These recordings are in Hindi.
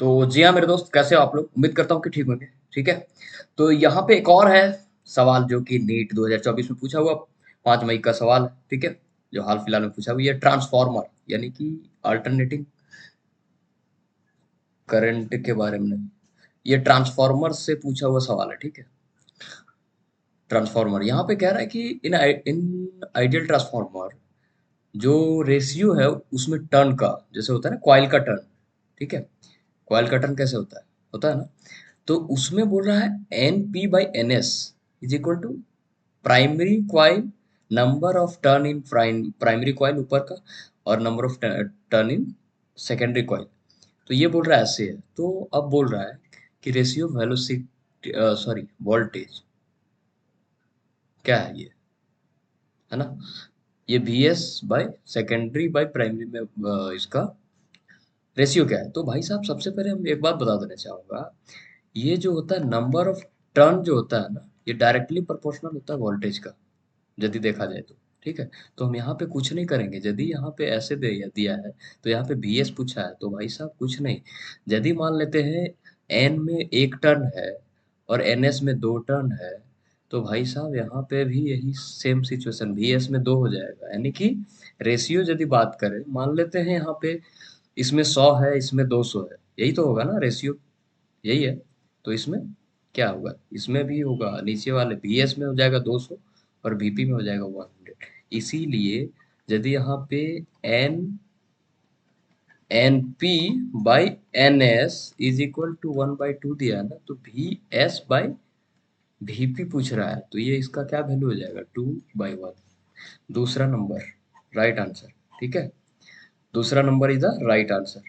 तो जी हाँ मेरे दोस्त, कैसे हो आप लोग? उम्मीद करता हूँ कि ठीक होंगे। ठीक है, तो यहाँ पे एक और है सवाल जो कि नीट 2024 में पूछा हुआ 5 मई का सवाल है। ठीक है, जो हाल फिलहाल में पूछा हुआ ये ट्रांसफॉर्मर यानी कि अल्टरनेटिंग करंट के बारे में नहीं, ये ट्रांसफॉर्मर से पूछा हुआ सवाल है। ठीक है, ट्रांसफॉर्मर यहाँ पे कह रहा है कि इन आइडियल ट्रांसफॉर्मर जो रेशियो है उसमें टर्न का, जैसे होता है ना कॉइल का टर्न। ठीक है, कॉइल का टर्न कैसे होता है ना, तो उसमें बोल रहा है N P by N S is equal to primary coil, number of turn in primary coil ऊपर का, और number of turn in secondary coil. तो ये बोल रहा है ऐसे है, तो अब बोल रहा है कि रेशियो वेलोसिटी, सॉरी वोल्टेज क्या है ये, है ना, ये V S by secondary by primary में इसका रेशियो क्या है। तो भाई साहब सबसे पहले हम एक बात बता देना चाहूंगा, ये जो होता है नंबर ऑफ टर्न जो होता है ना, ये डायरेक्टली प्रोपोर्शनल होता है वोल्टेज का, यदि देखा जाए तो। ठीक है, तो हम यहाँ पे कुछ नहीं करेंगे, यदि यहाँ पे ऐसे दिया है तो यहाँ पे बी एस पूछा है तो भाई साहब कुछ नहीं। यदि मान लेते हैं एन में एक टर्न है और एन एस में दो टर्न है, तो भाई साहब यहाँ पे भी यही सेम सिचुएशन, बी एस में दो हो जाएगा। यानी कि रेशियो यदि बात करें, मान लेते हैं यहाँ पे इसमें 100 है, इसमें 200 है, यही तो होगा ना रेशियो, यही है। तो इसमें क्या होगा, इसमें भी होगा, नीचे वाले बीएस में हो जाएगा 200 और बीपी में हो जाएगा 100। इसीलिए यदि यहाँ पे N N P by N S is equal to 1/2 दिया है ना, तो वी एस बाई वीपी पूछ रहा है, तो ये इसका क्या वैल्यू हो जाएगा, 2/1। दूसरा नंबर राइट आंसर। ठीक है, दूसरा number is the right answer.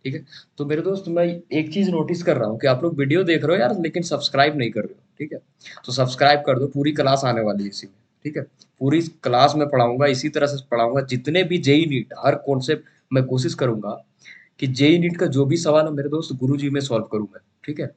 ठीक है, तो मेरे दोस्त मैं एक चीज नोटिस कर रहा हूँ कि आप लोग वीडियो देख रहे हो यार, लेकिन सब्सक्राइब नहीं कर रहे हो। ठीक है, तो सब्सक्राइब कर दो, पूरी क्लास आने वाली है इसी में। ठीक है, पूरी क्लास में पढ़ाऊंगा, इसी तरह से पढ़ाऊंगा, जितने भी जेई नीट हर कॉन्सेप्ट मैं कोशिश करूंगा कि जेई नीट का जो भी सवाल है मेरे दोस्त गुरु जी में सॉल्व करूँ मैं। ठीक है,